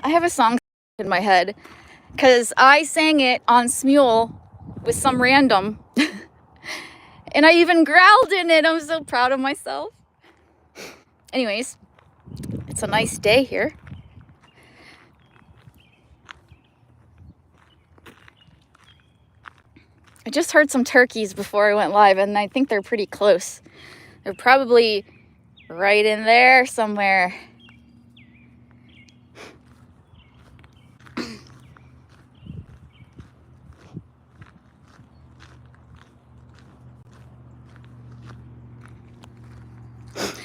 I have a song in my head because I sang it on Smule with some random. And I even growled in it. I'm so proud of myself. Anyways, it's a nice day here. I just heard some turkeys before I went live, and I think they're pretty close. They're probably right in there somewhere.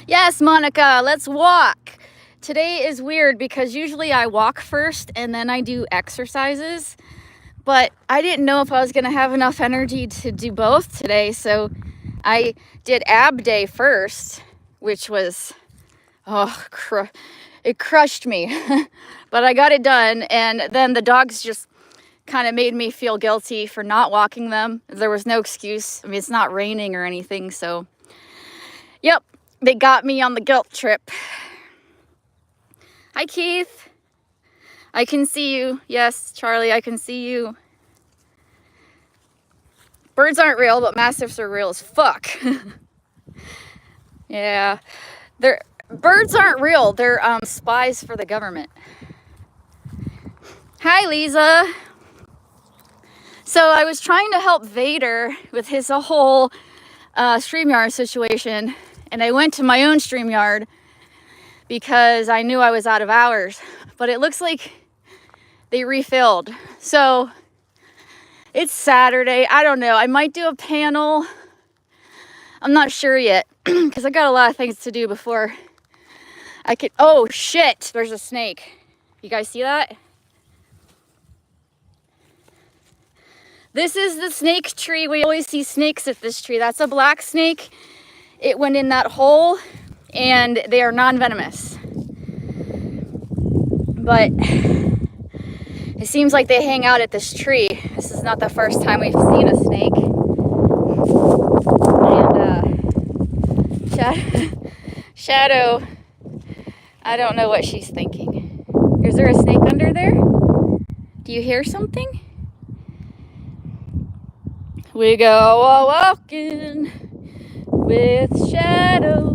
Yes, Monica, let's walk. Today is weird because usually I walk first and then I do exercises. But I didn't know if I was going to have enough energy to do both today. So I did ab day first, which was, it crushed me. But I got it done. And then the dogs just kind of made me feel guilty for not walking them. There was no excuse. I mean, it's not raining or anything. So, yep, they got me on the guilt trip. Hi, Keith. I can see you. Yes, Charlie, I can see you. Birds aren't real, but mastiffs are real as fuck. Yeah, birds aren't real. They're spies for the government. Hi, Lisa. So I was trying to help Vader with his whole StreamYard situation, and I went to my own StreamYard because I knew I was out of hours. But it looks like they refilled. So it's Saturday. I don't know. I might do a panel. I'm not sure yet because I got a lot of things to do before I could. Oh shit, there's a snake. You guys see that? This is the snake tree. We always see snakes at this tree. That's a black snake. It went in that hole and they are non-venomous. But it seems like they hang out at this tree. This is not the first time we've seen a snake. And Shadow, I don't know what she's thinking. Is there a snake under there? Do you hear something? We go walking with Shadow.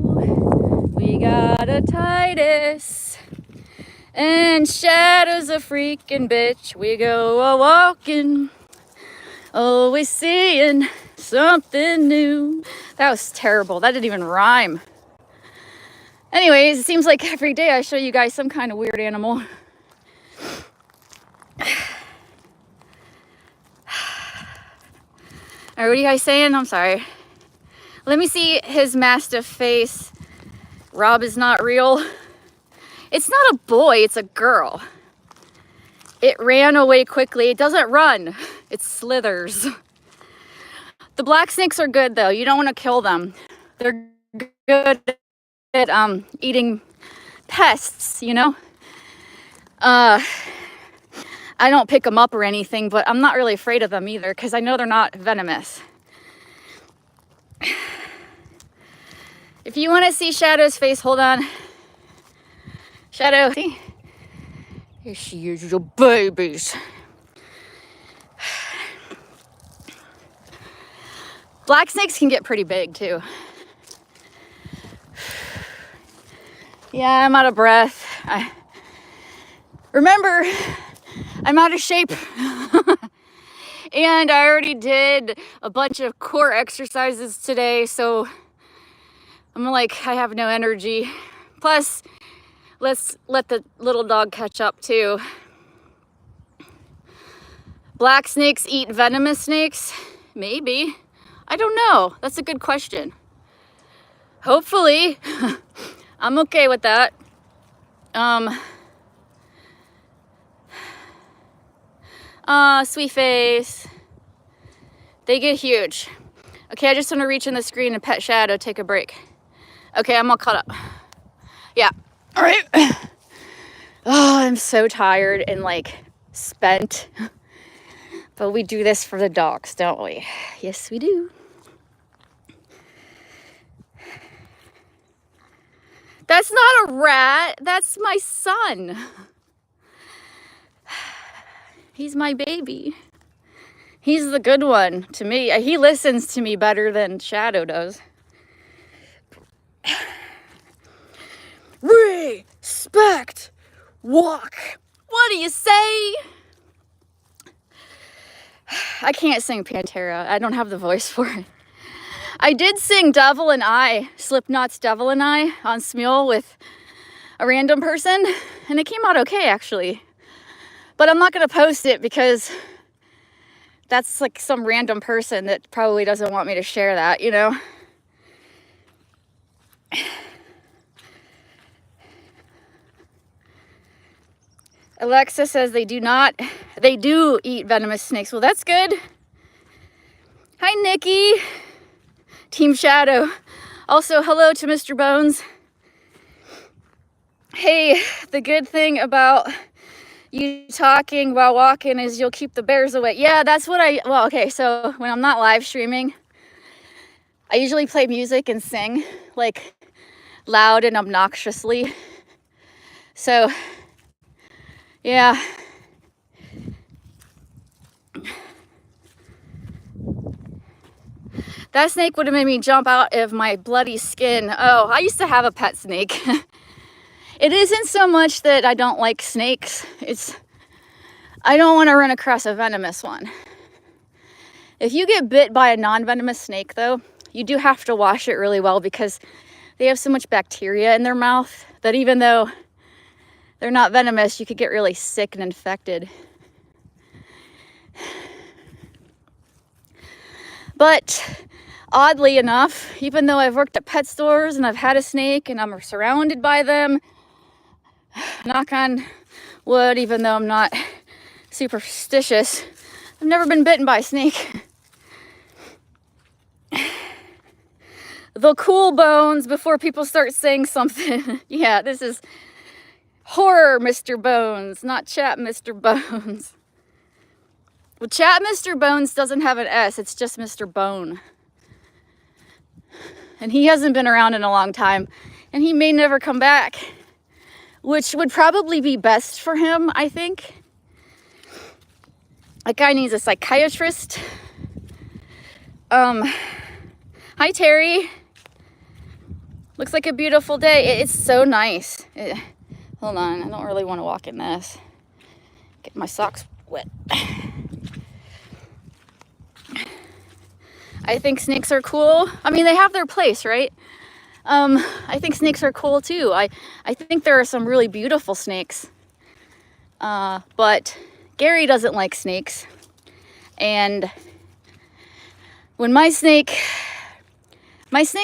We got a Titus. And Shadow's a freaking bitch. We go walking, always seeing something new. That was terrible. That didn't even rhyme. Anyways, it seems like every day I show you guys some kind of weird animal. All right, what are you guys saying? I'm sorry. Let me see his mastiff face. Rob is not real. It's not a boy, it's a girl. It ran away quickly. It doesn't run, it slithers. The black snakes are good though. You don't want to kill them. They're good at eating pests, you know? I don't pick them up or anything, but I'm not really afraid of them either because I know they're not venomous. If you want to see Shadow's face, hold on. Shadow, see? Here she is, your babies. Black snakes can get pretty big too. Yeah, I'm out of breath. Remember, I'm out of shape. And I already did a bunch of core exercises today, so I'm like, I have no energy. Plus, let's let the little dog catch up too. Black snakes eat venomous snakes? Maybe. I don't know. That's a good question. Hopefully. I'm okay with that. Sweet face. They get huge. Okay, I just want to reach in the screen and pet Shadow, take a break. Okay, I'm all caught up. Yeah. All right. Oh, I'm so tired and like spent. But we do this for the dogs, don't we? Yes, we do. That's not a rat. That's my son. He's my baby. He's the good one to me. He listens to me better than Shadow does. Respect. Walk. What do you say? I can't sing Pantera. I don't have the voice for it. I did sing Devil and I, Slipknot's Devil and I, on Smule with a random person, and it came out okay, actually. But I'm not going to post it because that's like some random person that probably doesn't want me to share that, you know? Alexa says they do eat venomous snakes. Well, that's good. Hi, Nikki. Team Shadow. Also, hello to Mr. Bones. Hey, the good thing about you talking while walking is you'll keep the bears away. Yeah, that's what okay, so when I'm not live streaming, I usually play music and sing, like, loud and obnoxiously. So, yeah. That snake would have made me jump out of my bloody skin. Oh, I used to have a pet snake. It isn't so much that I don't like snakes. I don't want to run across a venomous one. If you get bit by a non-venomous snake, though, you do have to wash it really well because they have so much bacteria in their mouth that even though they're not venomous, you could get really sick and infected. But oddly enough, even though I've worked at pet stores and I've had a snake and I'm surrounded by them, knock on wood, even though I'm not superstitious, I've never been bitten by a snake. The cool bones before people start saying something. Yeah, this is horror Mr. Bones, not chat Mr. Bones. Well, chat Mr. Bones doesn't have an S, it's just Mr. Bone. And he hasn't been around in a long time, and he may never come back, which would probably be best for him, I think. That guy needs a psychiatrist. Hi, Terry. Looks like a beautiful day. It's so nice. Hold on, I don't really want to walk in this. Get my socks wet. I think snakes are cool. I mean, they have their place, right? I think snakes are cool too. I think there are some really beautiful snakes. But Gary doesn't like snakes. And when my snake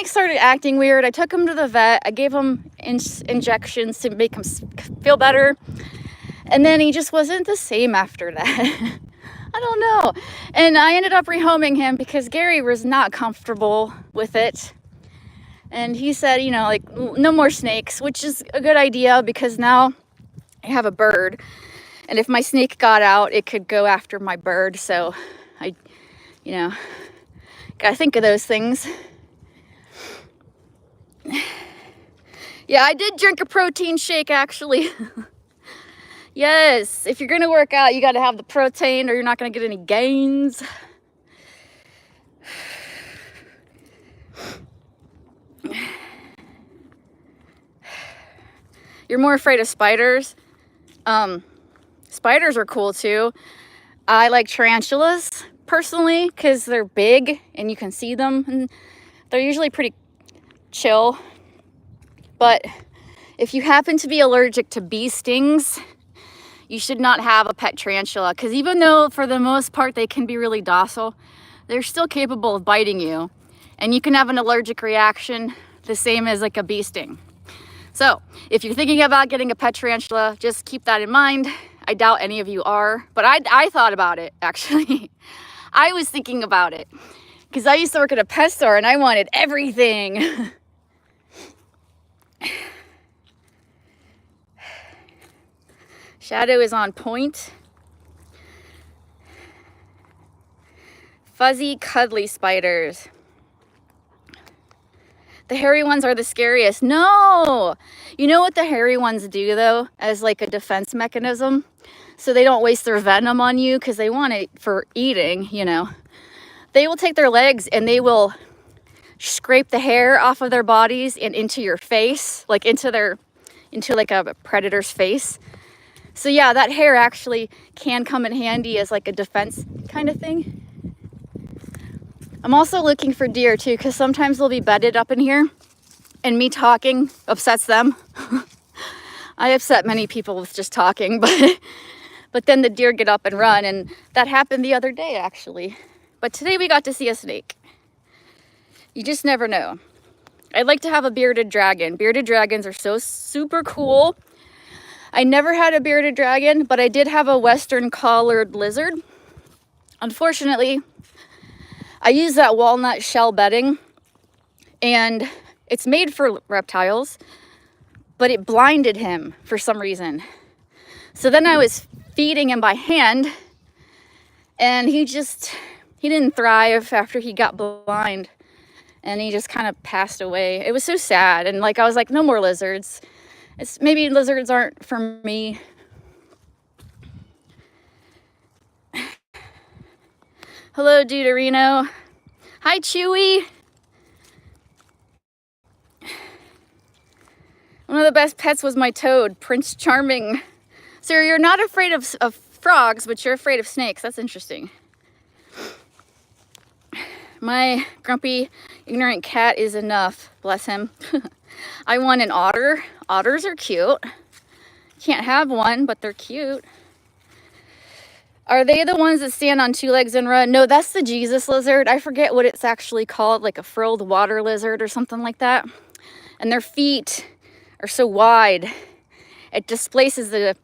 started acting weird, I took him to the vet. I gave him injections to make him feel better. And then he just wasn't the same after that. I don't know. And I ended up rehoming him because Gary was not comfortable with it. And he said, you know, like, no more snakes, which is a good idea because now I have a bird. And if my snake got out, it could go after my bird. So I, you know, gotta think of those things. Yeah, I did drink a protein shake, actually. Yes, if you're gonna work out, you gotta have the protein or you're not gonna get any gains. You're more afraid of spiders? Spiders are cool too. I like tarantulas personally because they're big and you can see them and they're usually pretty chill. But if you happen to be allergic to bee stings, you should not have a pet tarantula because even though for the most part they can be really docile, they're still capable of biting you. And you can have an allergic reaction the same as like a bee sting. So if you're thinking about getting a pet tarantula, just keep that in mind. I doubt any of you are, but I thought about it actually. I was thinking about it because I used to work at a pet store and I wanted everything. Shadow is on point. Fuzzy, cuddly spiders. The hairy ones are the scariest. No! You know what the hairy ones do, though, as like a defense mechanism? So they don't waste their venom on you because they want it for eating, you know. They will take their legs and they will scrape the hair off of their bodies and into your face, like into like a predator's face. So yeah, that hair actually can come in handy as like a defense kind of thing. I'm also looking for deer too, because sometimes they'll be bedded up in here and me talking upsets them. I upset many people with just talking, but then the deer get up and run, and that happened the other day actually. But today we got to see a snake. You just never know. I'd like to have a bearded dragon. Bearded dragons are so super cool. I never had a bearded dragon, but I did have a western collared lizard. Unfortunately, I use that walnut shell bedding, and it's made for reptiles, but it blinded him for some reason. So then I was feeding him by hand, and he didn't thrive after he got blind, and he just kind of passed away. It was so sad, and like I was like, no more lizards. Maybe lizards aren't for me. Hello, Deuterino. Hi, Chewy. One of the best pets was my toad, Prince Charming. So you're not afraid of frogs, but you're afraid of snakes. That's interesting. My grumpy, ignorant cat is enough. Bless him. I want an otter. Otters are cute. Can't have one, but they're cute. Are they the ones that stand on two legs and run? No, that's the Jesus lizard. I forget what it's actually called, like a frilled water lizard or something like that. And their feet are so wide, it displaces the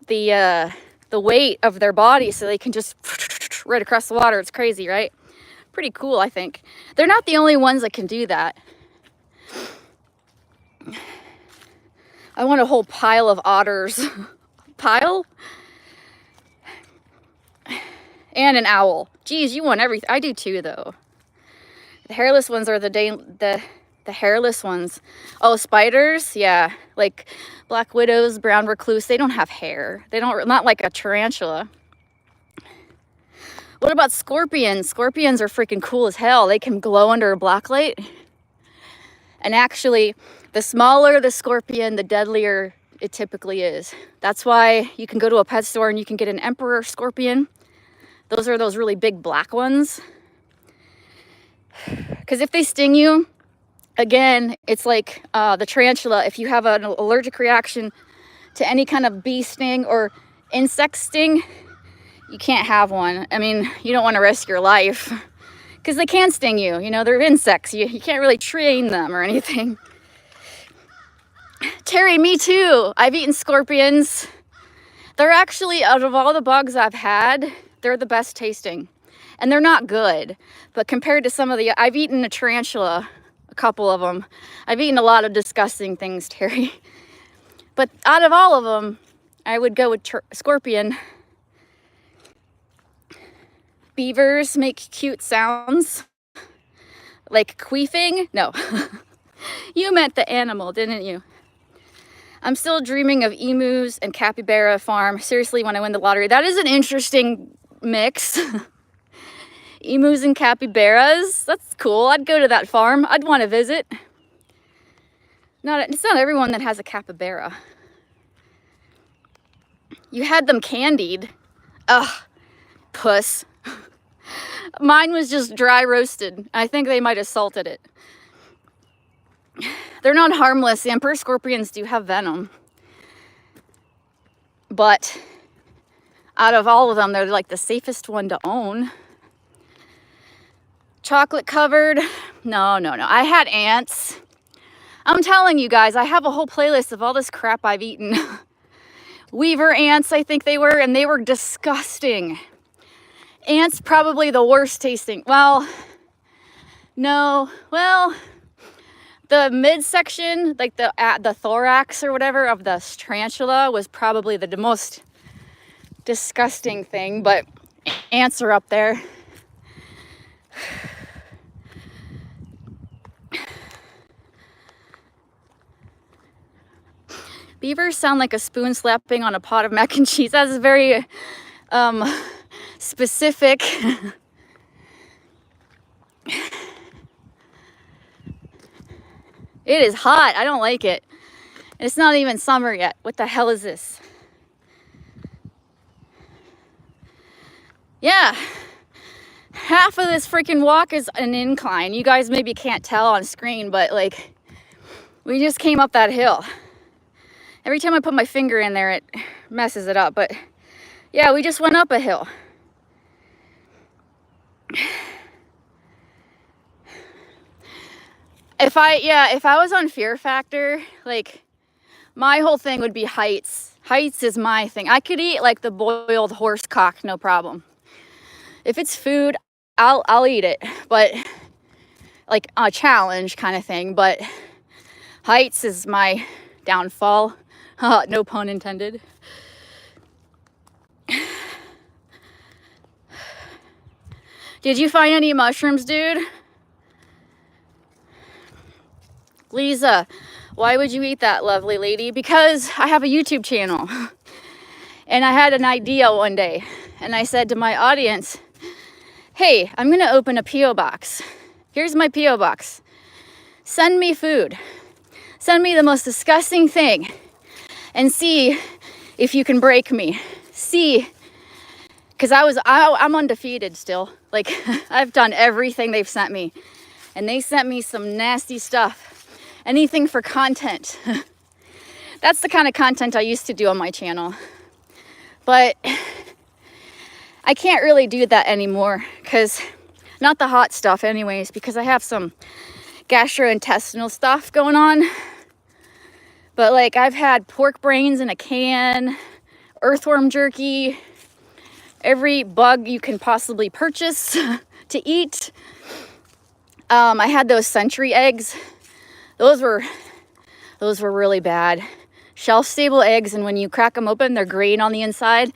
weight of their body, so they can just right across the water. It's crazy, right? Pretty cool, I think. They're not the only ones that can do that. I want a whole pile of otters. Pile? And an owl. Geez, you want everything. I do too, though. The hairless ones are the hairless ones. Oh, spiders? Yeah. Like black widows, brown recluse. They don't have hair. Not like a tarantula. What about scorpions? Scorpions are freaking cool as hell. They can glow under a black light. And actually, the smaller the scorpion, the deadlier it typically is. That's why you can go to a pet store and you can get an emperor scorpion. Those are those really big black ones. Because if they sting you, again, it's like the tarantula. If you have an allergic reaction to any kind of bee sting or insect sting, you can't have one. I mean, you don't want to risk your life because they can sting you. You know, they're insects. You can't really train them or anything. Terry, me too. I've eaten scorpions. They're actually, out of all the bugs I've had, they're the best tasting. And they're not good. But compared to some of I've eaten a tarantula, a couple of them. I've eaten a lot of disgusting things, Terry. But out of all of them, I would go with scorpion. Beavers make cute sounds. Like queefing? No. You meant the animal, didn't you? I'm still dreaming of emus and capybara farm. Seriously, when I win the lottery. That is an interesting mix. Emus and capybaras. That's cool. I'd go to that farm. I'd want to visit. It's not everyone that has a capybara. You had them candied. Ugh, puss. Mine was just dry roasted. I think they might have salted it. They're not harmless. The emperor scorpions do have venom. But out of all of them, they're like the safest one to own. Chocolate covered? No. I had ants. I'm telling you guys, I have a whole playlist of all this crap I've eaten. Weaver ants, I think they were, and they were disgusting. Ants probably the worst tasting. Well, no. Well, the midsection, like the thorax or whatever of the tarantula was probably the most disgusting thing, but ants are up there. Beavers sound like a spoon slapping on a pot of mac and cheese. That's very specific. It is hot. I don't like it. It's not even summer yet. What the hell is this? Yeah. Half of this freaking walk is an incline. You guys maybe can't tell on screen, but like, we just came up that hill. Every time I put my finger in there, it messes it up. But yeah, we just went up a hill. If I was on Fear Factor, like, my whole thing would be heights. Heights is my thing. I could eat like the boiled horse cock, no problem. If it's food, I'll eat it, but like a challenge kind of thing. But heights is my downfall. No pun intended. Did you find any mushrooms, dude? Lisa, why would you eat that, lovely lady? Because I have a YouTube channel. And I had an idea one day. And I said to my audience, hey, I'm going to open a P.O. box. Here's my P.O. box. Send me food. Send me the most disgusting thing. And see if you can break me. See. Because I'm undefeated still. Like, I've done everything they've sent me. And they sent me some nasty stuff. Anything for content. That's the kind of content I used to do on my channel. But I can't really do that anymore, because not the hot stuff anyways, because I have some gastrointestinal stuff going on. But like, I've had pork brains in a can, earthworm jerky, every bug you can possibly purchase to eat. I had those century eggs. Those were really bad. Shelf-stable eggs, and when you crack them open, they're green on the inside,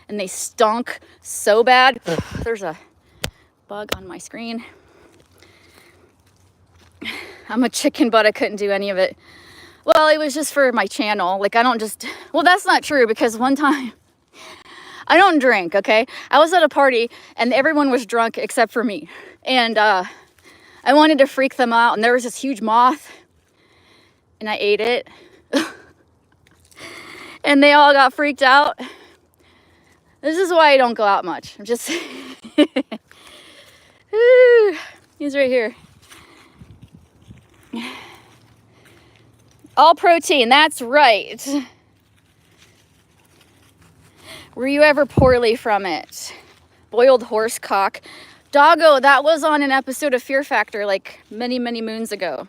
and they stunk so bad. There's a bug on my screen. I'm a chicken, but I couldn't do any of it. Well, it was just for my channel. Like, I don't just... Well, that's not true, because one time... I don't drink, okay? I was at a party, and everyone was drunk except for me. And I wanted to freak them out, and there was this huge moth. And I ate it. And they all got freaked out. This is why I don't go out much. I'm just... He's right here. All protein, that's right. Were you ever poorly from it? Boiled horse cock. Doggo, that was on an episode of Fear Factor like many, many moons ago.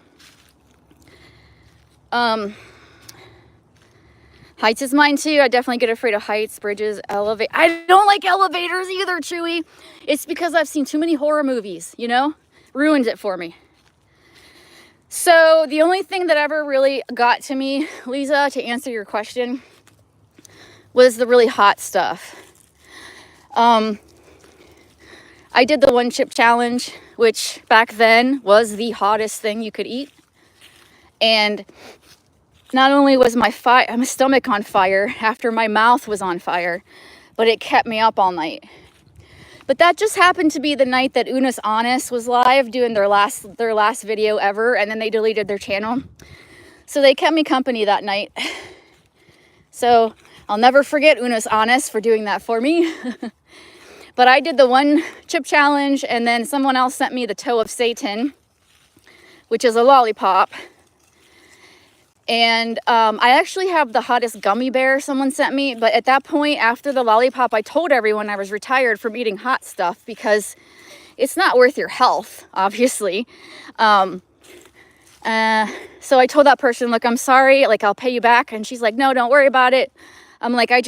Heights is mine too. I definitely get afraid of heights, bridges, I don't like elevators either, Chewy. It's because I've seen too many horror movies, you know? Ruined it for me. So the only thing that ever really got to me, Lisa, to answer your question, was the really hot stuff. I did the one chip challenge, which back then was the hottest thing you could eat. And not only was my stomach on fire after my mouth was on fire, but it kept me up all night. But that just happened to be the night that Unus Annus was live doing their last video ever, and then they deleted their channel. So they kept me company that night. So I'll never forget Unus Annus for doing that for me. But I did the one chip challenge, and then someone else sent me the toe of Satan, which is a lollipop. And I actually have the hottest gummy bear someone sent me. But at that point, after the lollipop, I told everyone I was retired from eating hot stuff because it's not worth your health, obviously. So I told that person, look, I'm sorry, like, I'll pay you back. And she's like, no, don't worry about it. I'm like, I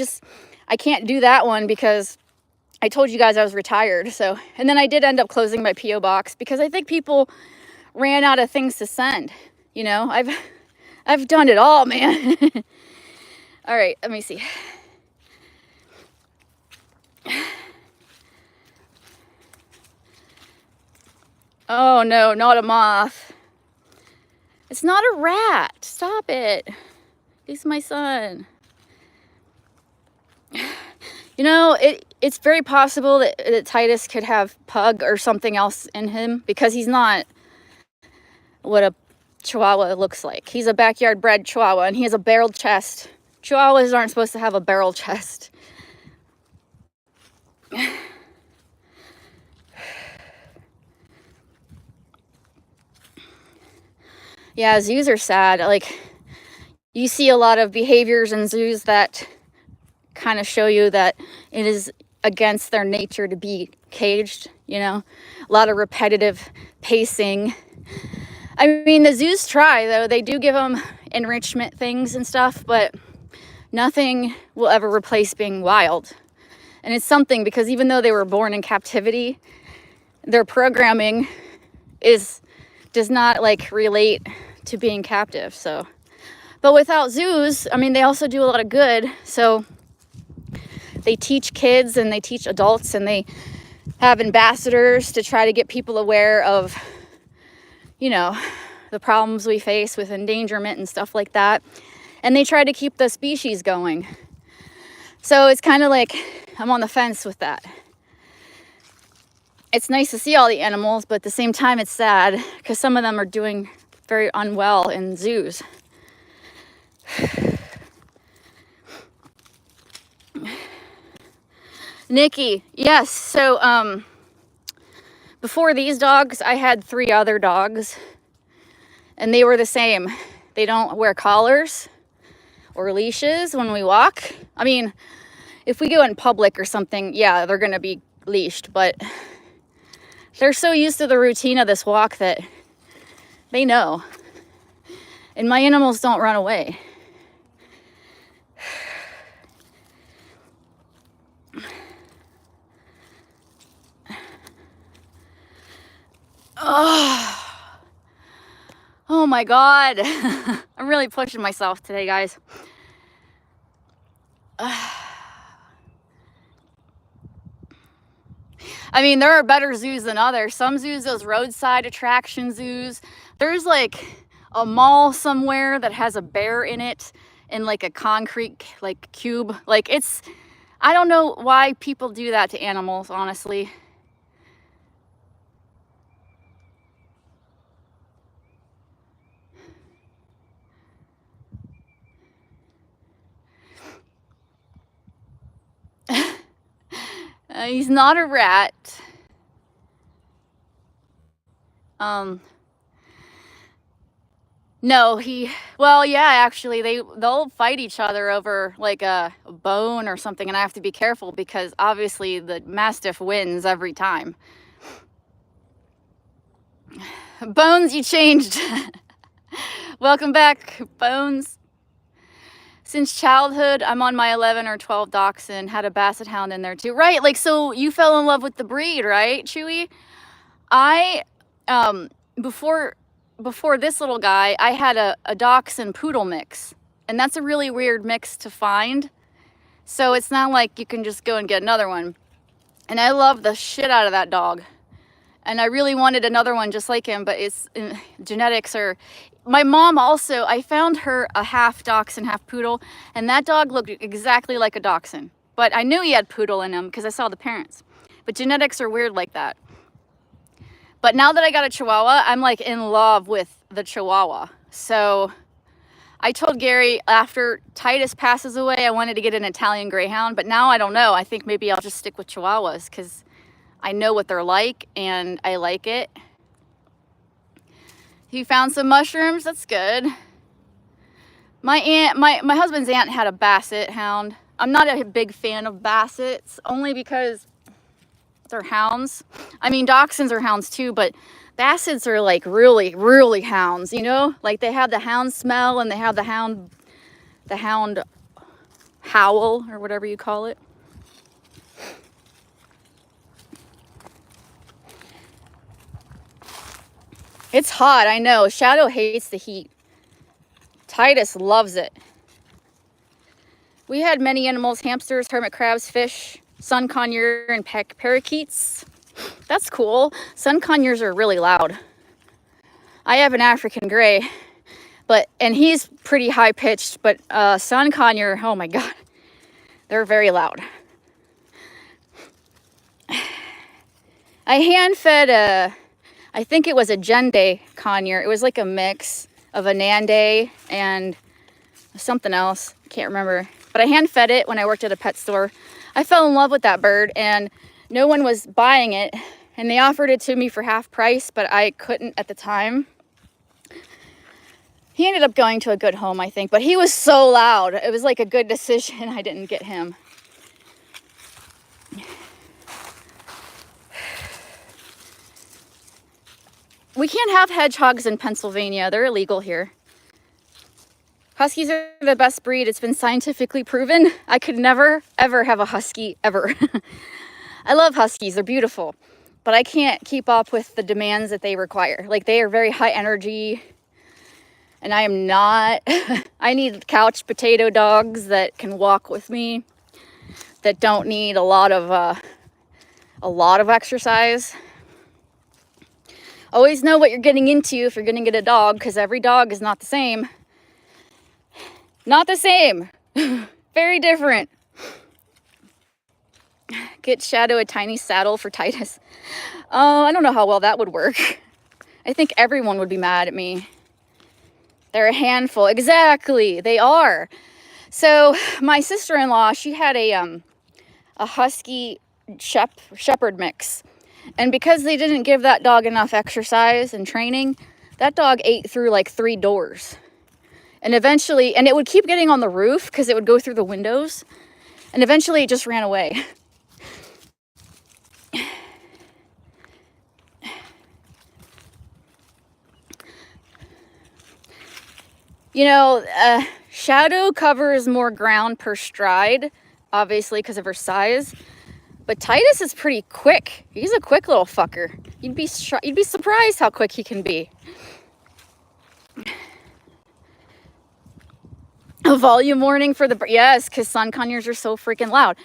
can't do that one because I told you guys I was retired. So, and then I did end up closing my P.O. box because I think people ran out of things to send. You know, I've done it all, man. All right, let me see. Oh no, not a moth. It's not a rat. Stop it. He's my son. You know, it's very possible that Titus could have pug or something else in him, because he's not what a Chihuahua looks like. He's a backyard bred Chihuahua, and he has a barreled chest. Chihuahuas aren't supposed to have a barrel chest. Yeah, zoos are sad. Like, you see a lot of behaviors in zoos that kind of show you that it is against their nature to be caged, you know? A lot of repetitive pacing. I mean, the zoos try, though. They do give them enrichment things and stuff, but nothing will ever replace being wild. And it's something, because even though they were born in captivity, their programming does not like relate to being captive. So, but without zoos, I mean, they also do a lot of good. So they teach kids and they teach adults, and they have ambassadors to try to get people aware of, you know, the problems we face with endangerment and stuff like that. And they try to keep the species going. So it's kind of like I'm on the fence with that. It's nice to see all the animals, but at the same time it's sad, because some of them are doing very unwell in zoos. Nikki, yes. So before these dogs, I had 3 other dogs, and they were the same. They don't wear collars or leashes when we walk. I mean, if we go in public or something, yeah, they're gonna be leashed, but they're so used to the routine of this walk that they know. And my animals don't run away. Oh my God. I'm really pushing myself today, guys. I mean, there are better zoos than others. Some zoos, those roadside attraction zoos, there's like a mall somewhere that has a bear in it, in like a concrete like cube. Like, it's, I don't know why people do that to animals, honestly. He's not a rat. No, well, yeah, actually, they'll fight each other over like a bone or something, and I have to be careful because obviously the Mastiff wins every time. Bones, you changed. Welcome back, Bones. Since childhood, I'm on my 11 or 12 dachshund, had a basset hound in there too. Right, like, so you fell in love with the breed, right, Chewy? Before this little guy, I had a dachshund poodle mix, and that's a really weird mix to find. So it's not like you can just go and get another one. And I love the shit out of that dog. And I really wanted another one just like him, but it's genetics are... My mom also, I found her a half dachshund, half poodle, and that dog looked exactly like a dachshund. But I knew he had poodle in him because I saw the parents. But genetics are weird like that. But now that I got a Chihuahua, I'm like in love with the Chihuahua. So I told Gary after Titus passes away, I wanted to get an Italian Greyhound, but now I don't know. I think maybe I'll just stick with Chihuahuas because I know what they're like and I like it. You found some mushrooms? That's good. My husband's aunt had a Basset hound. I'm not a big fan of Bassets, only because they're hounds. I mean, Dachshunds are hounds too, but Bassets are like really, really hounds, you know? Like they have the hound smell and they have the hound howl or whatever you call it. It's hot, I know. Shadow hates the heat. Titus loves it. We had many animals: hamsters, hermit crabs, fish, sun conure, and parakeets. That's cool. Sun conures are really loud. I have an African gray. And he's pretty high pitched, but Sun Conure, oh my God, they're very loud. I hand fed I think it was a Jende Conure. It was like a mix of a Nande and something else. I can't remember. But I hand fed it when I worked at a pet store. I fell in love with that bird, and no one was buying it. And they offered it to me for half price, but I couldn't at the time. He ended up going to a good home, I think. But he was so loud. It was like a good decision I didn't get him. We can't have hedgehogs in Pennsylvania. They're illegal here. Huskies are the best breed. It's been scientifically proven. I could never, ever have a husky, ever. I love huskies. They're beautiful. But I can't keep up with the demands that they require. Like, they are very high energy. And I am not. I need couch potato dogs that can walk with me, that don't need a lot of exercise. Always know what you're getting into if you're going to get a dog, because every dog is not the same. Not the same. Very different. Get Shadow a tiny saddle for Titus. I don't know how well that would work. I think everyone would be mad at me. They're a handful. Exactly. They are. So my sister-in-law, she had a husky shepherd mix. And because they didn't give that dog enough exercise and training, that dog ate through like 3 doors. And eventually, and it would keep getting on the roof because it would go through the windows. And eventually it just ran away. You know, Shadow covers more ground per stride, obviously because of her size. But Titus is pretty quick. He's a quick little fucker. You'd be surprised how quick he can be. A volume warning for the... Yes, because Sun Conures are so freaking loud.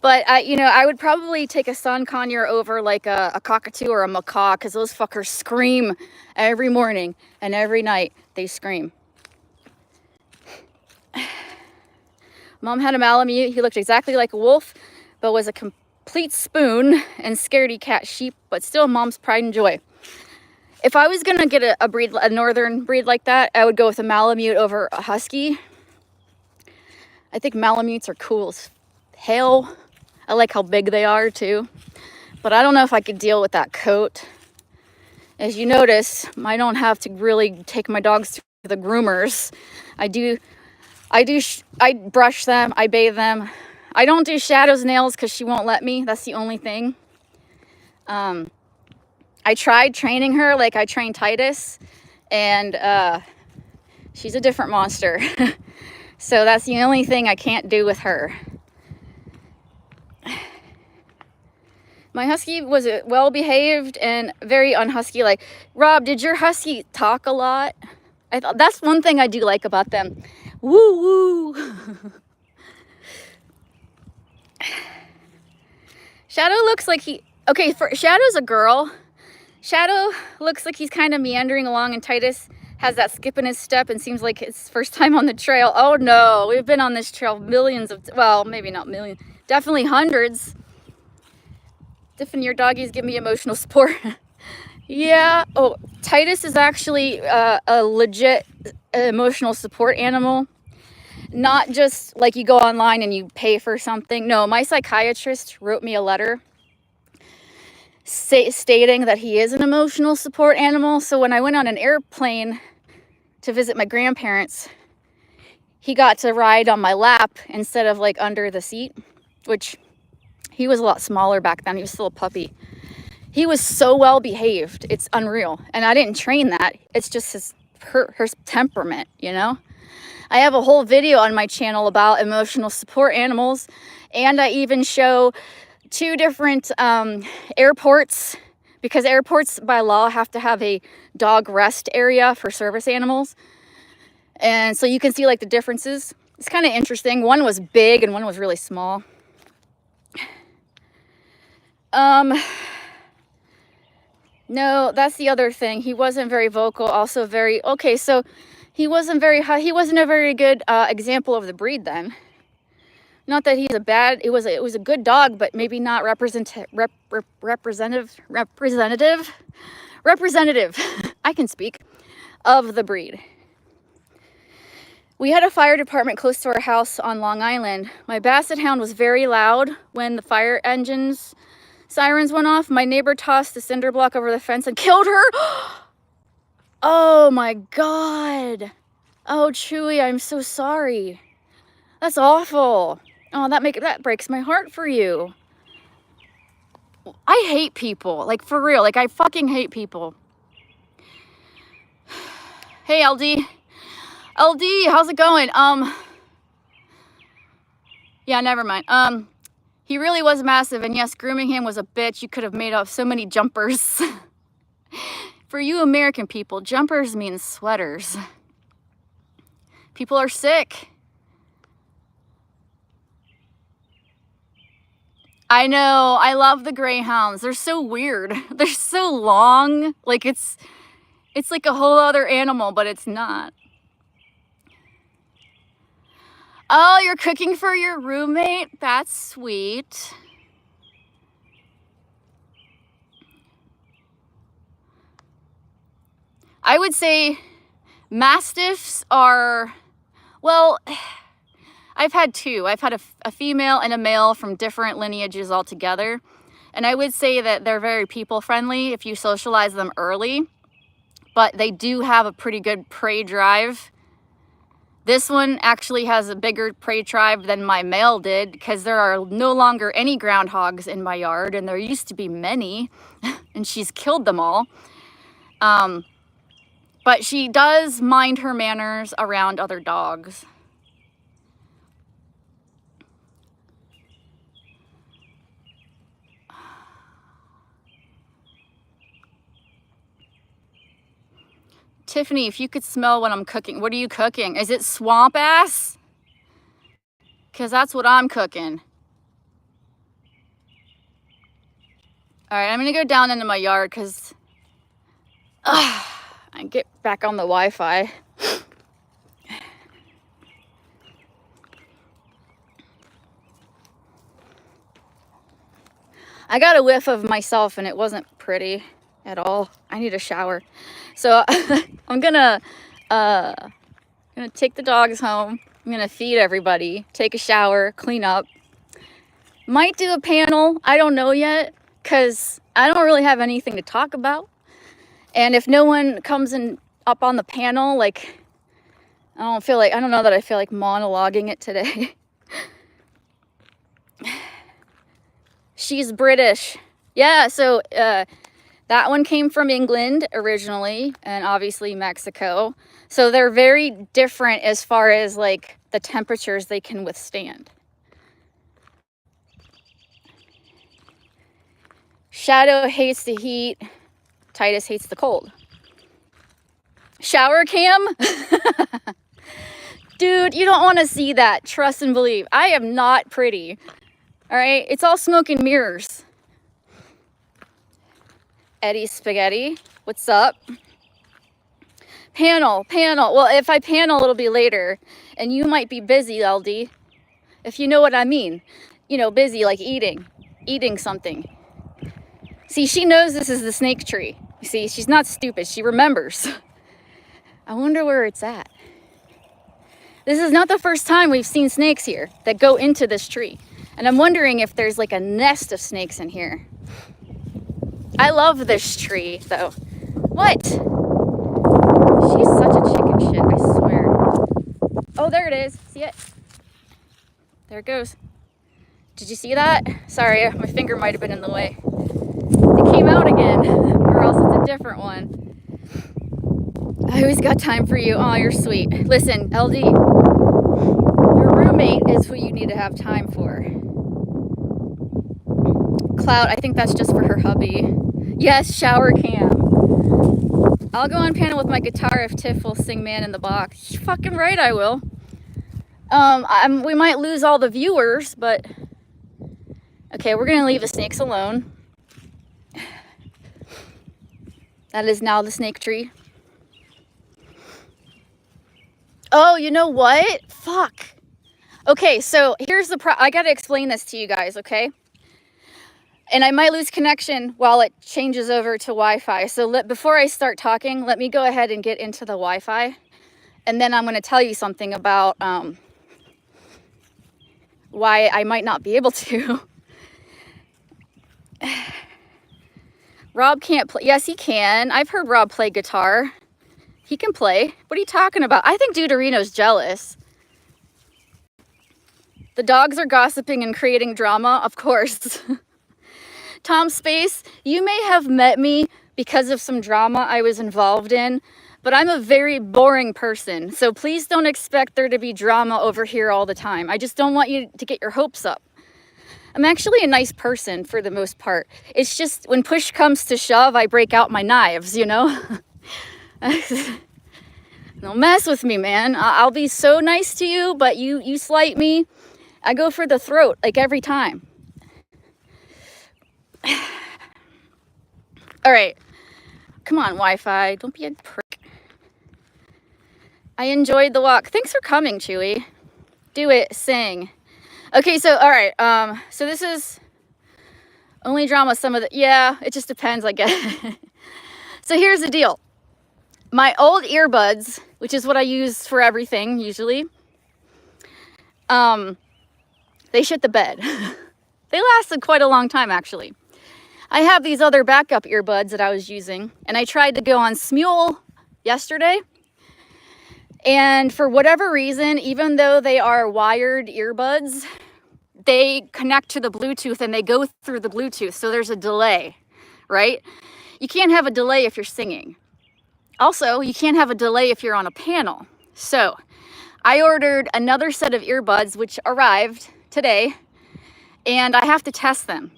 But, I would probably take a Sun Conure over like a cockatoo or a macaw, because those fuckers scream every morning and every night. They scream. Mom had a Malamute. He looked exactly like a wolf, but was a complete spoon and scaredy cat sheep, but still Mom's pride and joy. If I was going to get a northern breed like that, I would go with a Malamute over a Husky. I think Malamutes are cool as hell. I like how big they are too. But I don't know if I could deal with that coat. As you notice, I don't have to really take my dogs to the groomers. I brush them, I bathe them. I don't do Shadow's nails because she won't let me. That's the only thing. I tried training her like I trained Titus, and she's a different monster. So that's the only thing I can't do with her. My husky was well-behaved and very unhusky-like. Rob, did your husky talk a lot? I thought that's one thing I do like about them. Woo woo. Shadow looks like Shadow's a girl. Shadow looks like he's kind of meandering along, and Titus has that skip in his step and seems like it's first time on the trail. Oh no, we've been on this trail well, maybe not millions, definitely hundreds. Different your doggies give me emotional support. Yeah. Oh, Titus is actually a legit emotional support animal. Not just like you go online and you pay for something. No, my psychiatrist wrote me a letter stating that he is an emotional support animal. So when I went on an airplane to visit my grandparents, he got to ride on my lap instead of like under the seat, which he was a lot smaller back then. He was still a puppy. He was so well behaved. It's unreal. And I didn't train that. It's just her temperament, you know? I have a whole video on my channel about emotional support animals. And I even show 2 different airports, because airports by law have to have a dog rest area for service animals. And so you can see like the differences. It's kind of interesting. One was big and one was really small. No, that's the other thing. He wasn't very vocal. Also very okay. So he wasn't very high. He wasn't a very good example of the breed then. Not that he's a bad. It was a good dog, but maybe not representative. I can speak of the breed. We had a fire department close to our house on Long Island. My basset hound was very loud when the fire engines sirens went off. My neighbor tossed the cinder block over the fence and killed her. Oh my God. Oh, Chewy, I'm so sorry. That's awful. Oh, that breaks my heart for you. I hate people, like for real. Like I fucking hate people. Hey, LD. LD, how's it going? Yeah, never mind. He really was massive, and yes, grooming him was a bitch. You could have made up so many jumpers. For you American people, jumpers mean sweaters. People are sick. I know, I love the greyhounds. They're so weird. They're so long. Like it's like a whole other animal, but it's not. Oh, you're cooking for your roommate? That's sweet. I would say Mastiffs are, well, I've had two. I've had a female and a male from different lineages altogether. And I would say that they're very people friendly if you socialize them early. But they do have a pretty good prey drive. This one actually has a bigger prey drive than my male did because there are no longer any groundhogs in my yard. And there used to be many. And she's killed them all. But she does mind her manners around other dogs. Tiffany, if you could smell what I'm cooking, what are you cooking? Is it swamp ass? Because that's what I'm cooking. All right, I'm going to go down into my yard because I get back on the Wi-Fi. I got a whiff of myself and it wasn't pretty at all. I need a shower. So I'm gonna take the dogs home. I'm gonna feed everybody, take a shower, clean up. Might do a panel, I don't know yet, because I don't really have anything to talk about. And if no one comes in up on the panel, like, I don't know that I feel like monologuing it today. She's British. Yeah, so that one came from England originally, and obviously Mexico. So they're very different as far as like the temperatures they can withstand. Shadow hates the heat. Titus hates the cold. Shower cam? Dude, you don't want to see that. Trust and believe. I am not pretty. All right? It's all smoke and mirrors. Eddie Spaghetti, what's up? Panel. Well, if I panel, it'll be later. And you might be busy, LD. If you know what I mean. You know, busy like eating something. See, she knows this is the snake tree. You see, she's not stupid. She remembers. I wonder where it's at. This is not the first time we've seen snakes here that go into this tree. And I'm wondering if there's like a nest of snakes in here. I love this tree, though. What? She's such a chicken shit, I swear. Oh, there it is. See it? There it goes. Did you see that? Sorry, my finger might have been in the way. It came out again, or else it's a different one. I always got time for you. Oh, you're sweet. Listen, LD, your roommate is who you need to have time for. Cloud, I think that's just for her hubby. Yes, shower cam. I'll go on panel with my guitar if Tiff will sing Man in the Box. You're fucking right, I will. We might lose all the viewers, but... Okay, we're gonna leave the snakes alone. That is now the snake tree. Oh, you know what? Fuck. Okay, so here's the I gotta explain this to you guys, okay? And I might lose connection while it changes over to Wi-Fi. So before I start talking, let me go ahead and get into the Wi-Fi. And then I'm gonna tell you something about why I might not be able to. Rob can't play. Yes, he can. I've heard Rob play guitar. He can play. What are you talking about? I think Deuterino's jealous. The dogs are gossiping and creating drama, of course. Tom Space, you may have met me because of some drama I was involved in, but I'm a very boring person. So please don't expect there to be drama over here all the time. I just don't want you to get your hopes up. I'm actually a nice person for the most part. It's just when push comes to shove, I break out my knives, you know? Don't mess with me, man. I'll be so nice to you, but you slight me, I go for the throat, like every time. All right. Come on, Wi-Fi. Don't be a prick. I enjoyed the walk. Thanks for coming, Chewy. Do it. Sing. Okay, so, all right. So this is only drama some of the... Yeah, it just depends, I guess. So here's the deal. My old earbuds, which is what I use for everything, usually, they shit the bed. They lasted quite a long time, actually. I have these other backup earbuds that I was using, and I tried to go on Smule yesterday. And for whatever reason, even though they are wired earbuds, they connect to the Bluetooth and they go through the Bluetooth. So there's a delay, right? You can't have a delay if you're singing. Also, you can't have a delay if you're on a panel. So I ordered another set of earbuds, which arrived today, and I have to test them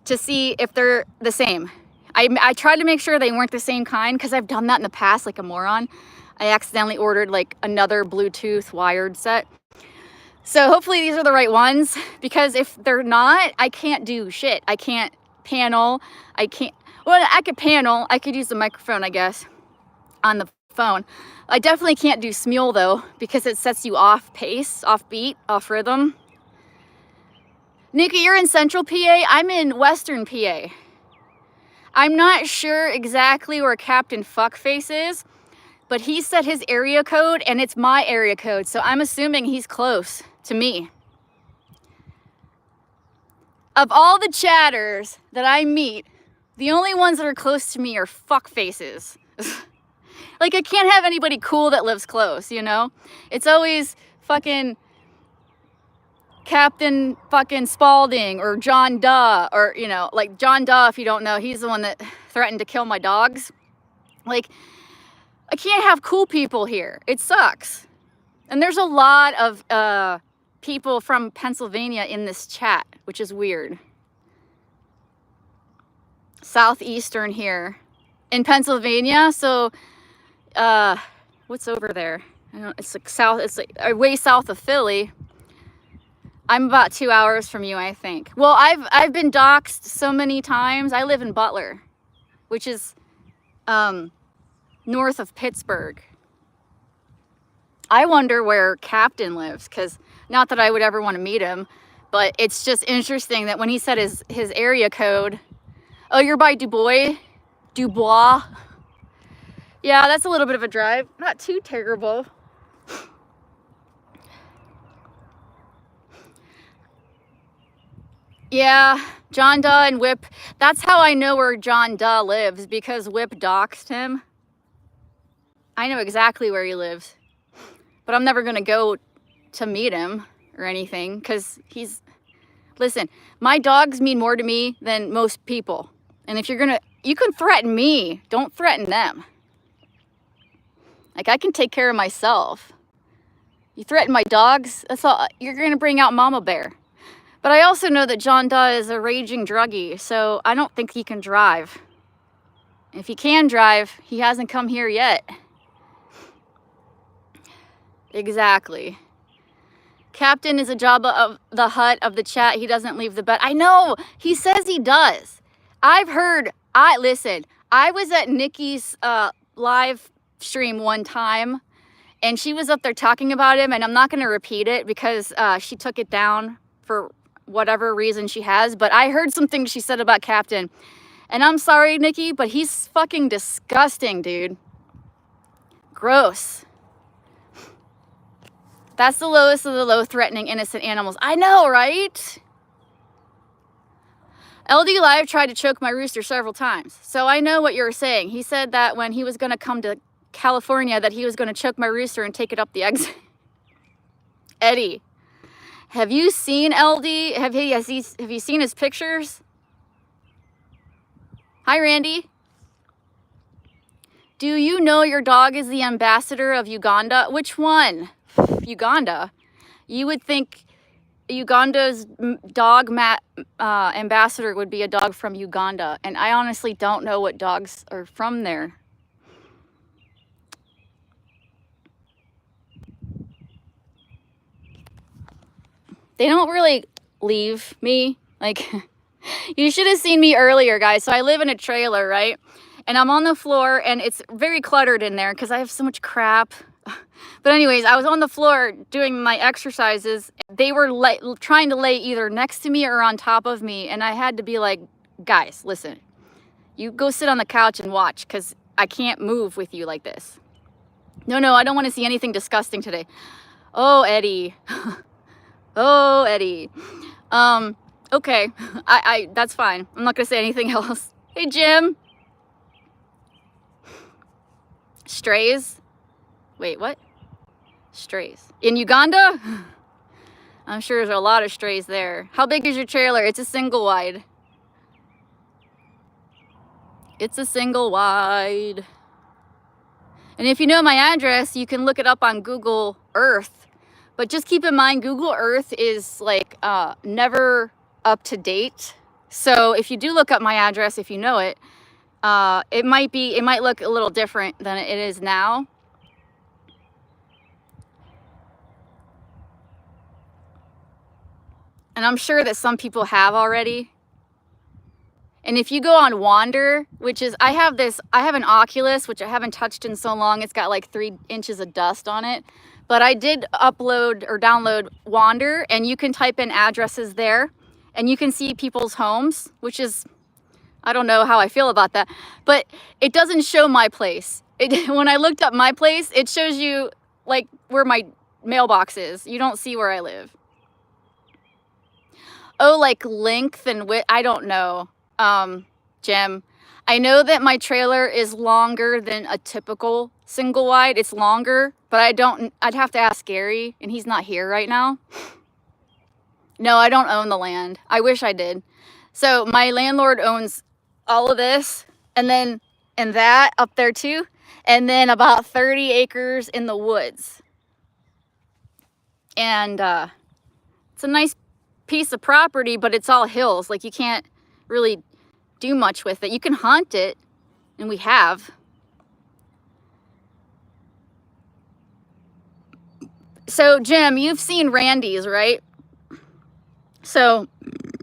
to see if they're the same. I tried to make sure they weren't the same kind because I've done that in the past like a moron. I accidentally ordered like another Bluetooth wired set. So hopefully these are the right ones, because if they're not, I can't do shit. I can't panel. I could panel. I could use the microphone, I guess, on the phone. I definitely can't do Smule though, because it sets you off pace, off beat, off rhythm. Nikki, you're in Central PA. I'm in Western PA. I'm not sure exactly where Captain Fuckface is, but he said his area code and it's my area code. So I'm assuming he's close to me. Of all the chatters that I meet, the only ones that are close to me are fuckfaces. Like, I can't have anybody cool that lives close, you know? It's always fucking Captain fucking Spaulding or John Doe, or, you know, like John Doe, if you don't know, he's the one that threatened to kill my dogs. Like, I can't have cool people here. It sucks. And there's a lot of people from Pennsylvania in this chat, which is weird. Southeastern here in Pennsylvania. So, what's over there? I don't know, it's like south, it's like way south of Philly. I'm about 2 hours from you, I think. Well, I've been doxxed so many times. I live in Butler, which is north of Pittsburgh. I wonder where Captain lives, because not that I would ever want to meet him, but it's just interesting that when he said his area code, oh, you're by Dubois? Yeah, that's a little bit of a drive. Not too terrible. Yeah, John Doe and Whip. That's how I know where John Doe lives, because Whip doxed him. I know exactly where he lives. But I'm never going to go to meet him or anything, because he's... Listen, my dogs mean more to me than most people. And if you're going to... You can threaten me. Don't threaten them. Like, I can take care of myself. You threaten my dogs, that's all. You're going to bring out Mama Bear. But I also know that John Doe is a raging druggie, so I don't think he can drive. If he can drive, he hasn't come here yet. Exactly. Captain is a Jabba of the Hutt of the chat. He doesn't leave the bed. I know. He says he does. I've heard. Listen, I was at Nikki's live stream one time, and she was up there talking about him, and I'm not going to repeat it because she took it down for whatever reason she has, but I heard some things she said about Captain, and I'm sorry, Nikki, but he's fucking disgusting, dude. Gross. That's the lowest of the low threatening innocent animals. I know, right? LD Live tried to choke my rooster several times, so I know what you're saying. He said that when he was going to come to California that he was going to choke my rooster and take it up the exit. Eddie, have you seen LD? Have you seen his pictures? Hi, Randy. Do you know your dog is the ambassador of Uganda? Which one? Uganda? You would think Uganda's dog ambassador would be a dog from Uganda, and I honestly don't know what dogs are from there. They don't really leave me. Like, you should have seen me earlier, guys. So I live in a trailer, right? And I'm on the floor, and it's very cluttered in there because I have so much crap. But anyways, I was on the floor doing my exercises. They were trying to lay either next to me or on top of me, and I had to be like, guys, listen. You go sit on the couch and watch because I can't move with you like this. No, I don't want to see anything disgusting today. Oh, Eddie. Oh, Eddie. Okay. That's fine. I'm not going to say anything else. Hey, Jim. Strays? Wait, what? Strays. In Uganda? I'm sure there's a lot of strays there. How big is your trailer? It's a single wide. It's a single wide. And if you know my address, you can look it up on Google Earth. But just keep in mind, Google Earth is like never up to date. So if you do look up my address, if you know it, it might look a little different than it is now. And I'm sure that some people have already. And if you go on Wander, which is, I have an Oculus, which I haven't touched in so long. It's got like 3 inches of dust on it. But I did upload or download Wander, and you can type in addresses there, and you can see people's homes, which is, I don't know how I feel about that, but it doesn't show my place. When I looked up my place, it shows you like where my mailbox is. You don't see where I live. Oh, like length and width, I don't know, Jim. I know that my trailer is longer than a typical single wide. It's longer, but I'd have to ask Gary, and he's not here right now. No, I don't own the land. I wish I did. So my landlord owns all of this, and that up there too, and then about 30 acres in the woods. And it's a nice piece of property, but it's all hills. Like, you can't really do much with it. You can hunt it, and we have. So Jim, you've seen Randy's, right? So,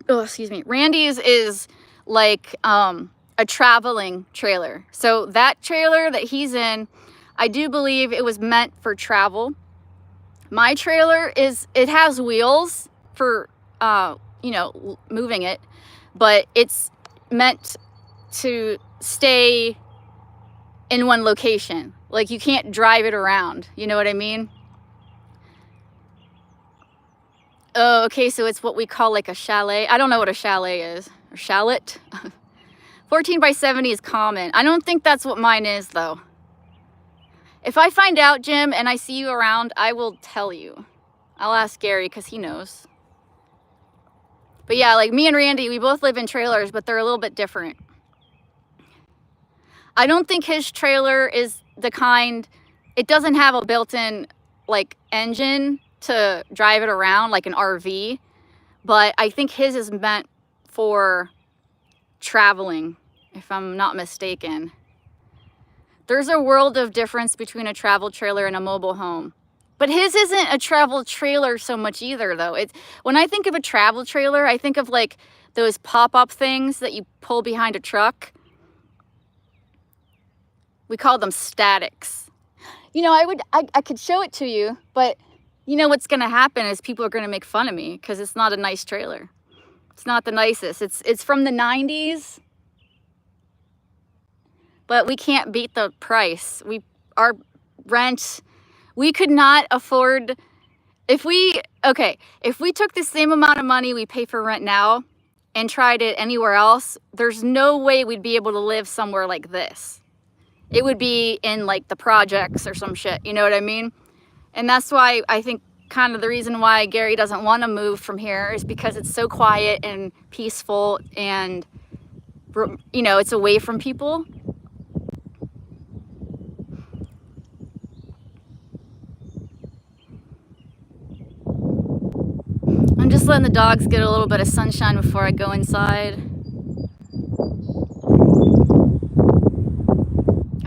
oh, excuse me. Randy's is like a traveling trailer. So that trailer that he's in, I do believe it was meant for travel. My trailer it has wheels for moving it, but it's meant to stay in one location. Like, you can't drive it around. You know what I mean? Oh, okay, so it's what we call like a chalet. I don't know what a chalet is. Or chalet? 14 by 70 is common. I don't think that's what mine is, though. If I find out, Jim, and I see you around, I will tell you. I'll ask Gary, because he knows. But yeah, like me and Randy, we both live in trailers, but they're a little bit different. I don't think his trailer is the kind, it doesn't have a built-in like engine to drive it around like an RV, but I think his is meant for traveling, if I'm not mistaken. There's a world of difference between a travel trailer and a mobile home. But his isn't a travel trailer so much either, though. When I think of a travel trailer, I think of like those pop-up things that you pull behind a truck. We call them statics. You know, I could show it to you, but you know what's gonna happen is people are gonna make fun of me because it's not a nice trailer. It's not the nicest. It's from the 90s, but we can't beat the price. Our rent, we could not afford, if we took the same amount of money we pay for rent now and tried it anywhere else, there's no way we'd be able to live somewhere like this. It would be in like the projects or some shit, you know what I mean? And that's why I think kind of the reason why Gary doesn't want to move from here is because it's so quiet and peaceful and, you know, it's away from people. I'm just letting the dogs get a little bit of sunshine before I go inside.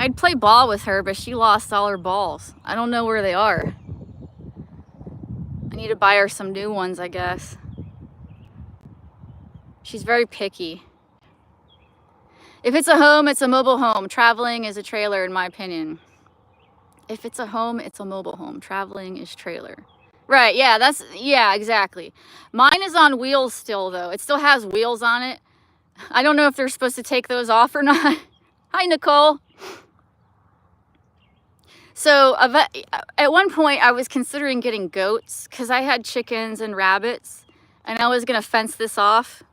I'd play ball with her, but she lost all her balls. I don't know where they are. I need to buy her some new ones, I guess. She's very picky. If it's a home, it's a mobile home. Traveling is a trailer, in my opinion. If it's a home, it's a mobile home. Traveling is trailer. Right, yeah, exactly. Mine is on wheels still, though. It still has wheels on it. I don't know if they're supposed to take those off or not. Hi, Nicole. So at one point, I was considering getting goats because I had chickens and rabbits, and I was gonna fence this off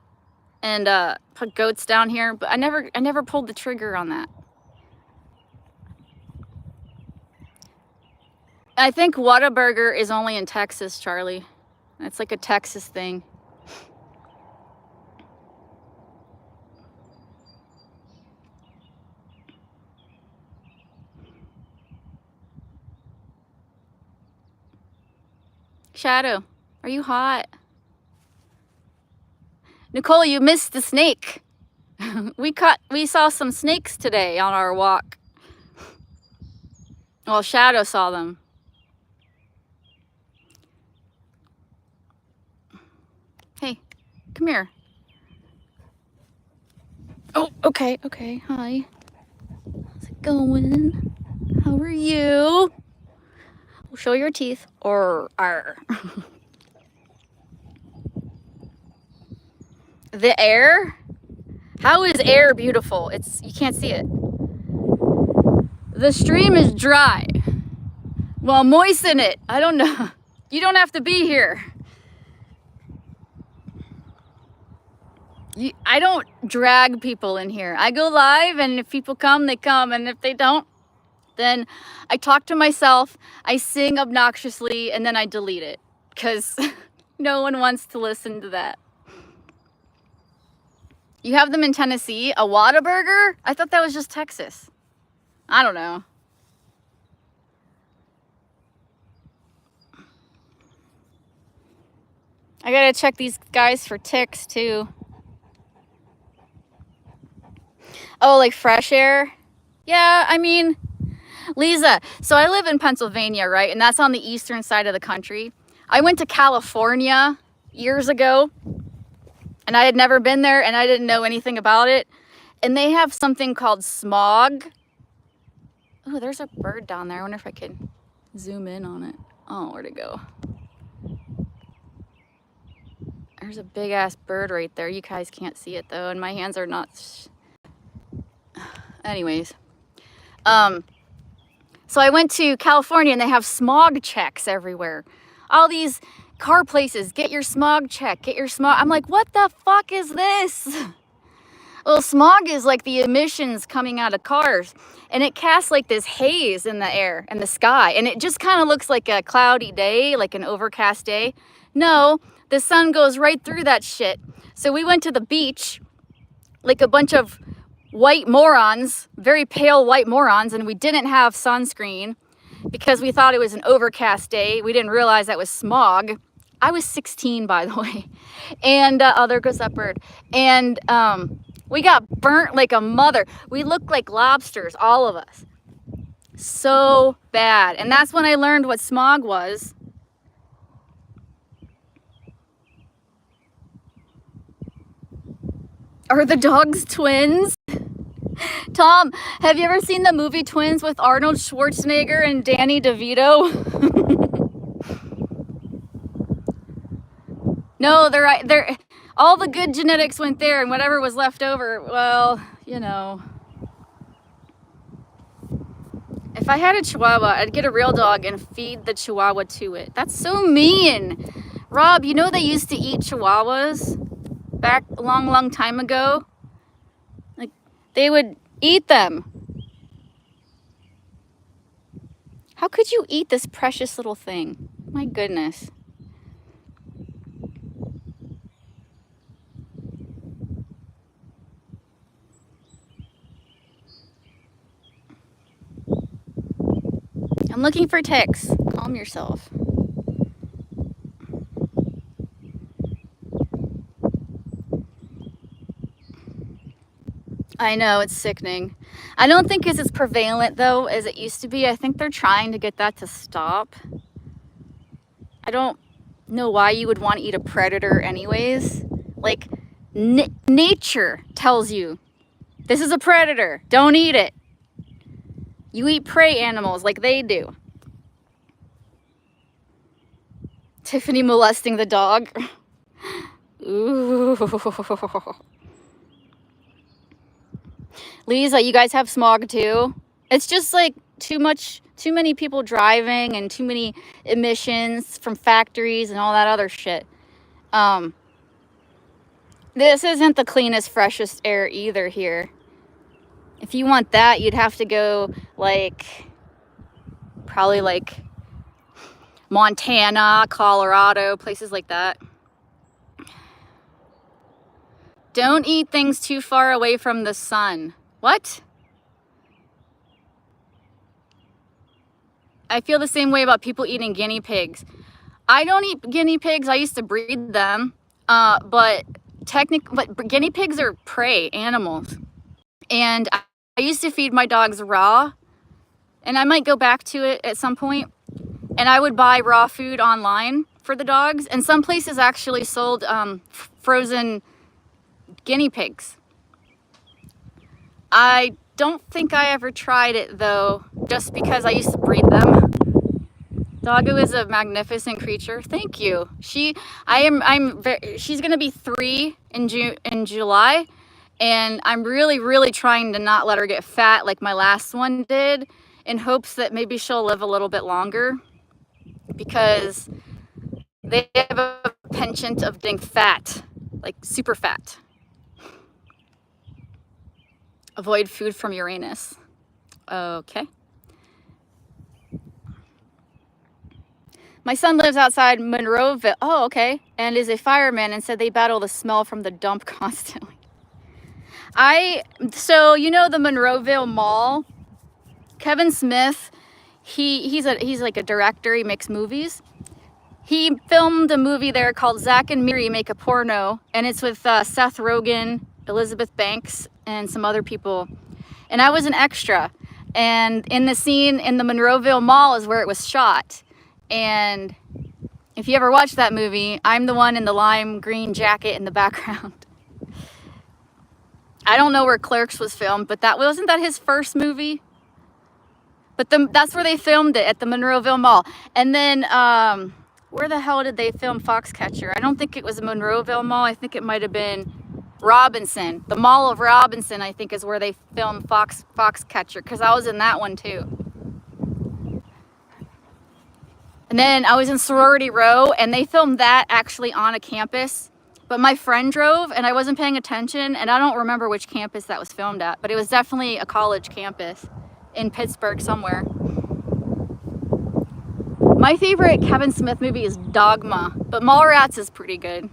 and put goats down here, but I never pulled the trigger on that. I think Whataburger is only in Texas, Charlie. It's like a Texas thing. Shadow, are you hot? Nicole, you missed the snake. We saw some snakes today on our walk. Well, Shadow saw them. Hey, come here. Oh, okay, hi. How's it going? How are you? Show your teeth. Or The air? How is air beautiful? You can't see it. The stream is dry. Well, moisten it. I don't know. You don't have to be here. I don't drag people in here. I go live, and if people come, they come. And if they don't, then I talk to myself, I sing obnoxiously, and then I delete it. Because no one wants to listen to that. You have them in Tennessee? A Whataburger? I thought that was just Texas. I don't know. I gotta check these guys for ticks too. Oh, like fresh air? Yeah, I mean, Lisa, so I live in Pennsylvania, right? And that's on the eastern side of the country. I went to California years ago, and I had never been there, and I didn't know anything about it. And they have something called smog. Oh, there's a bird down there. I wonder if I could zoom in on it. Oh, where'd it go? There's a big ass bird right there. You guys can't see it though, and my hands are not. Anyways, so I went to California, and they have smog checks everywhere. All these car places, get your smog check, get your smog. I'm like, what the fuck is this? Well, smog is like the emissions coming out of cars, and it casts like this haze in the air and the sky, and it just kind of looks like a cloudy day, like an overcast day. No, the sun goes right through that shit. So we went to the beach like a bunch of white morons, very pale white morons, and we didn't have sunscreen because we thought it was an overcast day. We didn't realize that was smog. I was 16, by the way. And, oh, there goes that bird. And we got burnt like a mother. We looked like lobsters, all of us. So bad. And that's when I learned what smog was. Are the dogs twins? Tom, have you ever seen the movie Twins with Arnold Schwarzenegger and Danny DeVito? No, they're all the good genetics went there, and whatever was left over, well, you know. If I had a Chihuahua, I'd get a real dog and feed the Chihuahua to it. That's so mean. Rob, you know they used to eat Chihuahuas back a long, long time ago? Like, they would eat them. How could you eat this precious little thing? My goodness. I'm looking for ticks. Calm yourself. I know, it's sickening. I don't think it's as prevalent, though, as it used to be. I think they're trying to get that to stop. I don't know why you would want to eat a predator anyways. Like, nature tells you, this is a predator. Don't eat it. You eat prey animals like they do. Tiffany molesting the dog. Ooh. Lisa, you guys have smog too? It's just like too many people driving and too many emissions from factories and all that other shit. This isn't the cleanest, freshest air either here. If you want that, you'd have to go probably like Montana, Colorado, places like that. Don't eat things too far away from the sun. What? I feel the same way about people eating guinea pigs. I don't eat guinea pigs. I used to breed them. But guinea pigs are prey animals. And I used to feed my dogs raw, and I might go back to it at some point. And I would buy raw food online for the dogs, and some places actually sold frozen guinea pigs. I don't think I ever tried it though, just because I used to breed them. Doggo is a magnificent creature. Thank you. She's gonna be 3 in July. And I'm really, really trying to not let her get fat like my last one did, in hopes that maybe she'll live a little bit longer, because they have a penchant of getting fat, like super fat. Avoid food from Uranus. Okay. My son lives outside Monroeville. Oh, okay. And is a fireman, and said they battle the smell from the dump constantly. So you know the Monroeville Mall? Kevin Smith, he's like a director. He makes movies. He filmed a movie there called Zack and Miri Make a Porno, and it's with Seth Rogen, Elizabeth Banks, and some other people. And I was an extra. And in the scene in the Monroeville Mall is where it was shot. And if you ever watch that movie, I'm the one in the lime green jacket in the background. I don't know where Clerks was filmed, but wasn't that his first movie? But that's where they filmed it, at the Monroeville Mall. And then where the hell did they film Foxcatcher? I don't think it was Monroeville Mall. I think it might have been Robinson. The Mall of Robinson, I think, is where they filmed Foxcatcher, because I was in that one too. And then I was in Sorority Row, and they filmed that actually on a campus. But my friend drove, and I wasn't paying attention, and I don't remember which campus that was filmed at, but it was definitely a college campus in Pittsburgh somewhere. My favorite Kevin Smith movie is Dogma, but Mallrats is pretty good.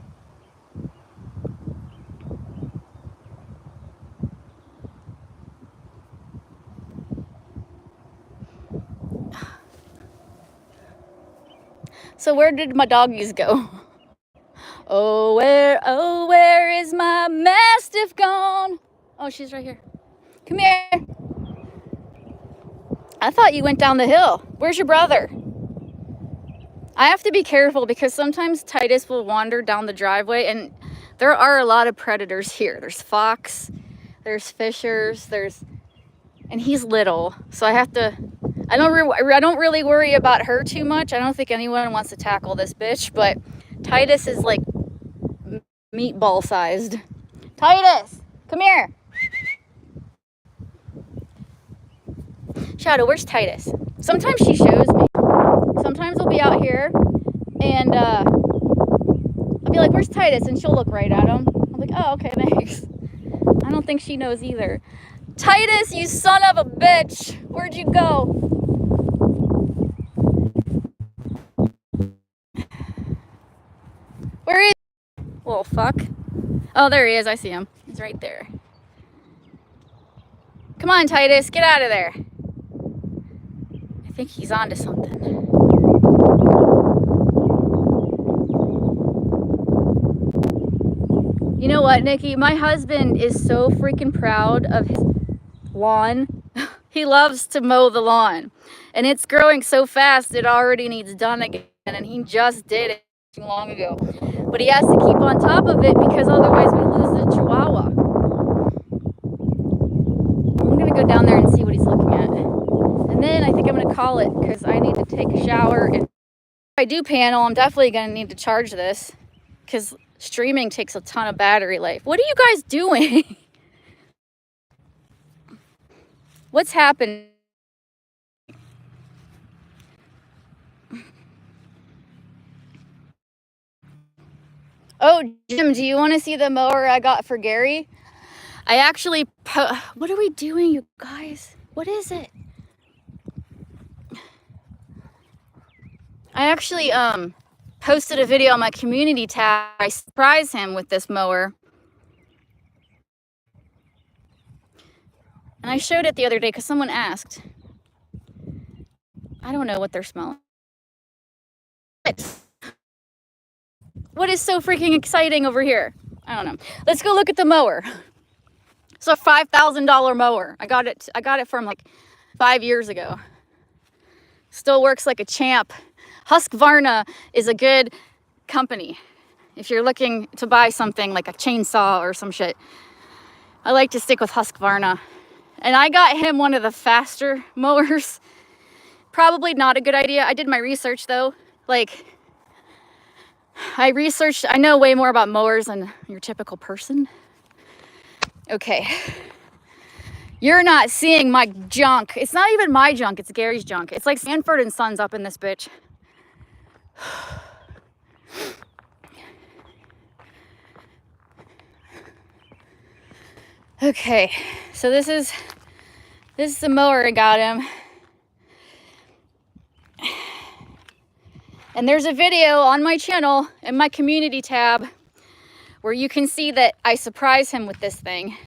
So where did my doggies go? Oh, where is my Mastiff gone? Oh, she's right here. Come here. I thought you went down the hill. Where's your brother? I have to be careful because sometimes Titus will wander down the driveway, and there are a lot of predators here. There's fox, there's fishers, there's and he's little, so I don't really worry about her too much. I don't think anyone wants to tackle this bitch, but Titus is like meatball sized. Titus, come here. Shadow, where's Titus? Sometimes she shows me. Sometimes we'll be out here and I'll be like, where's Titus? And she'll look right at him. I'm like, oh, okay, thanks. I don't think she knows either. Titus, you son of a bitch. Where'd you go? Where is he? Little fuck. Oh, there he is. I see him. He's right there. Come on, Titus. Get out of there. I think he's onto something. You know what, Nikki? My husband is so freaking proud of his lawn. He loves to mow the lawn. And it's growing so fast, it already needs done again. And he just did it too long ago. But he has to keep on top of it because otherwise we lose the chihuahua. I'm going to go down there and see what he's looking at. And then I think I'm going to call it because I need to take a shower. And if I do panel, I'm definitely going to need to charge this because streaming takes a ton of battery life. What are you guys doing? What's happening? Oh, Jim, do you want to see the mower I got for Gary? I actually, what are we doing, you guys? What is it? I actually posted a video on my community tab. I surprised him with this mower. And I showed it the other day because someone asked. I don't know what they're smelling. What is so freaking exciting over here? I don't know. Let's go look at the mower. It's a $5,000 mower. I got it from like 5 years ago. Still works like a champ. Husqvarna is a good company if you're looking to buy something like a chainsaw or some shit. I like to stick with Husqvarna. And I got him one of the faster mowers. Probably not a good idea. I did my research though. Like, I know way more about mowers than your typical person. Okay. You're not seeing my junk. It's not even my junk, it's Gary's junk. It's like Sanford and Sons up in this bitch. Okay, so this is the mower I got him. And there's a video on my channel in my community tab where you can see that I surprised him with this thing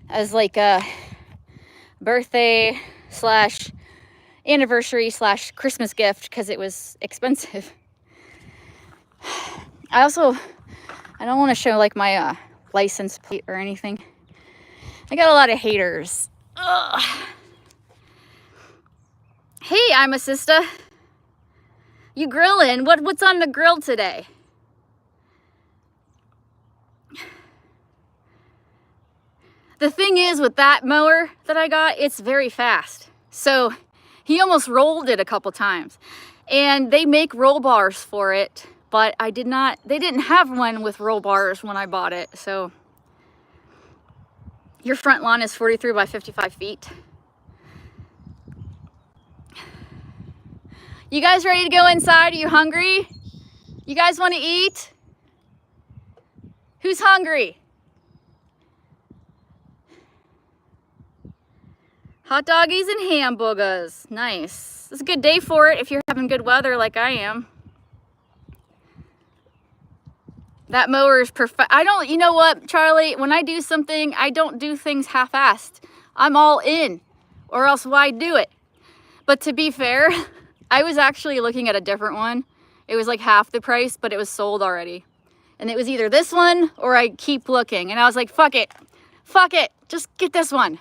as like a birthday / anniversary / Christmas gift because it was expensive. I don't want to show like my license plate or anything. I got a lot of haters. Ugh. Hey, I'm a sister. You grilling? What's on the grill today? The thing is with that mower that I got, it's very fast. So he almost rolled it a couple times. And they make roll bars for it, but they didn't have one with roll bars when I bought it. So your front lawn is 43 by 55 feet. You guys ready to go inside? Are you hungry? You guys want to eat? Who's hungry? Hot doggies and hamburgers. Nice. It's a good day for it if you're having good weather like I am. That mower is perfect. You know what, Charlie? When I do something, I don't do things half-assed. I'm all in, or else why do it? But to be fair, I was actually looking at a different one. It was like half the price, but it was sold already. And it was either this one or I keep looking. And I was like, fuck it. Fuck it. Just get this one.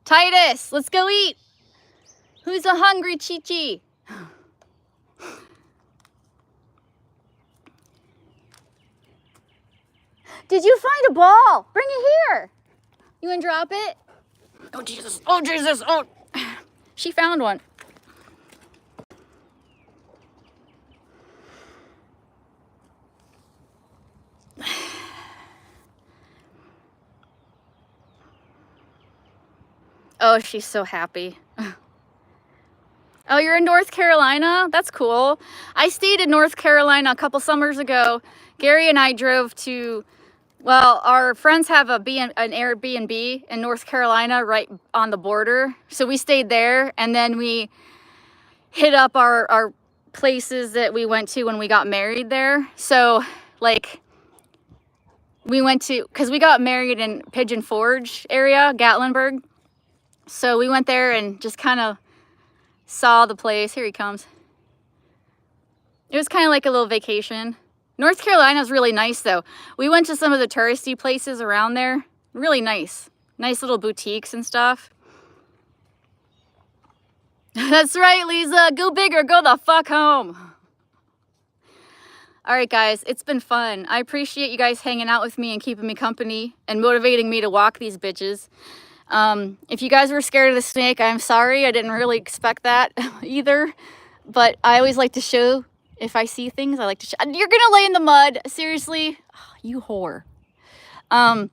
Titus, let's go eat. Who's a hungry Chi-Chi? Did you find a ball? Bring it here. You wanna drop it? Oh, Jesus. Oh, Jesus. Oh, she found one. Oh, she's so happy. Oh, you're in North Carolina? That's cool. I stayed in North Carolina a couple summers ago. Gary and I drove to, well, our friends have an Airbnb in North Carolina right on the border. So we stayed there, and then we hit up our places that we went to when we got married there. So, like, we went to, because we got married in Pigeon Forge area, Gatlinburg. So we went there and just kind of saw the place. Here he comes. It was kind of like a little vacation. North Carolina is really nice though. We went to some of the touristy places around there. Really nice. Nice little boutiques and stuff. That's right, Lisa. Go big or go the fuck home. All right, guys. It's been fun. I appreciate you guys hanging out with me and keeping me company and motivating me to walk these bitches. If you guys were scared of the snake, I'm sorry. I didn't really expect that either. But I always like to show, if I see things, I like to show. You're gonna lay in the mud. Seriously? Oh, you whore. I'm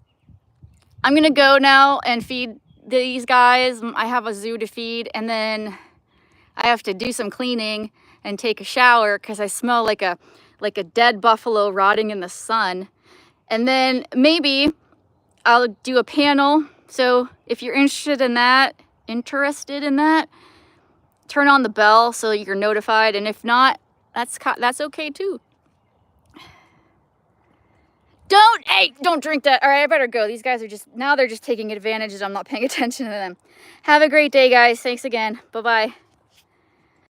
gonna go now and feed these guys. I have a zoo to feed, and then I have to do some cleaning and take a shower because I smell like a dead buffalo rotting in the sun. And then maybe I'll do a panel. So if you're interested in that, turn on the bell so you're notified. And if not, that's okay too. Don't drink that. All right, I better go. These guys are they're just taking advantage and I'm not paying attention to them. Have a great day, guys. Thanks again. Bye-bye.